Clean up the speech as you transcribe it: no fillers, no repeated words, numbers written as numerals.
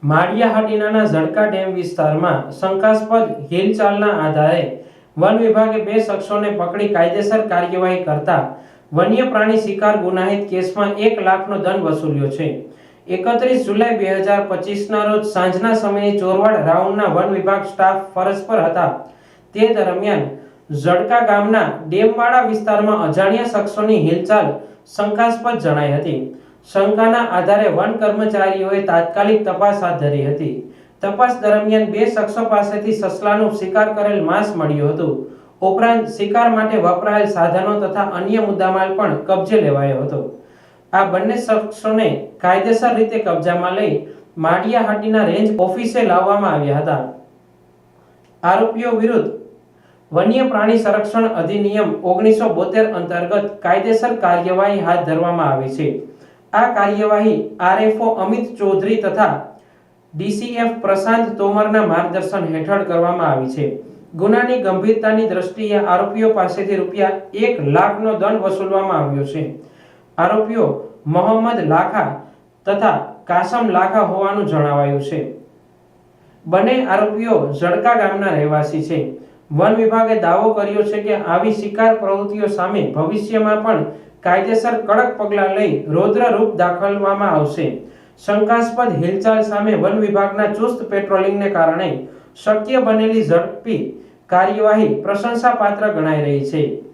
Maliya Hatina ઝડકા dam વિસ્તારમાં શંકાસ્પદ હિલચાલના આધારે વન વિભાગે 2 શખ્સોને પકડી કાયદેસર કાર્યવાહી કરતા વન્ય પ્રાણી શિકાર ગુનાહિત કેસમાં 1 લાખનો દંડ વસૂલ્યો છે। 31 જુલાઈ 2025ના રોજ સાંજના સમયે ચોરવાડ રાઉન્ડના વન વિભાગ સ્ટાફ ફરજ પર હતા। તે દરમિયાન ઝડકા ગામના ડેમવાળા વિસ્તારમાં અજાણ્યા શખ્સોની હિલચાલ શંકાસ્પદ જણાઈ હતી। શંકાના આધારે વન કર્મચારીઓએ તાત્કાલિક તપાસ હાથ ધરી હતી। તપાસ દરમિયાન 2 શખ્સો પાસેથી સસલાનું શિકાર કરેલ માંસ મળ્યું હતું। ઉપરાંત શિકાર માટે વપરાયેલ સાધનો તથા અન્ય મુદ્દામાલ પણ કબજે લેવાયો હતો। આ બંને શખ્સોને કાયદેસર રીતે કબજામાં લઈ માળિયાહાટીના રેન્જ ઓફિસે લાવવામાં આવ્યા હતા। આરોપીઓ વિરુદ્ધ વન્ય પ્રાણી સંરક્ષણ અધિનિયમ 1972 અંતર્ગત કાયદેસર કાર્યવાહી હાથ ધરવામાં આવી છે। આ કાર્યવાહી આરએફઓ અમિત ચૌધરી તથા ડીસીએફ પ્રશાંત તોમરના માર્ગદર્શન હેઠળ કરવામાં આવી છે। ગુનાની ગંભીરતાની દ્રષ્ટિએ આરોપીઓ પાસેથી ₹1 લાખનો દંડ વસૂલવામાં આવ્યો છે। આરોપીઓ મોહમ્મદ લાખા તથા કાસમ લાખા હોવાનું જણાવાયું છે। બંને આરોપીઓ ઝડકા ગામના રહેવાસી છે। વન વિભાગે દાવો કર્યો છે કે આવી શિકાર પ્રવૃત્તિઓ સામે ભવિષ્યમાં પણ કાયદેસર કડક પગલાં લઈ રૌદ્ર રૂપ દાખવવામાં આવશે। શંકાસ્પદ હિલચાલ સામે વન વિભાગના ચુસ્ત પેટ્રોલિંગને કારણે શક્ય બનેલી ઝડપી કાર્યવાહી પ્રશંસાપાત્ર ગણાઈ રહી છે।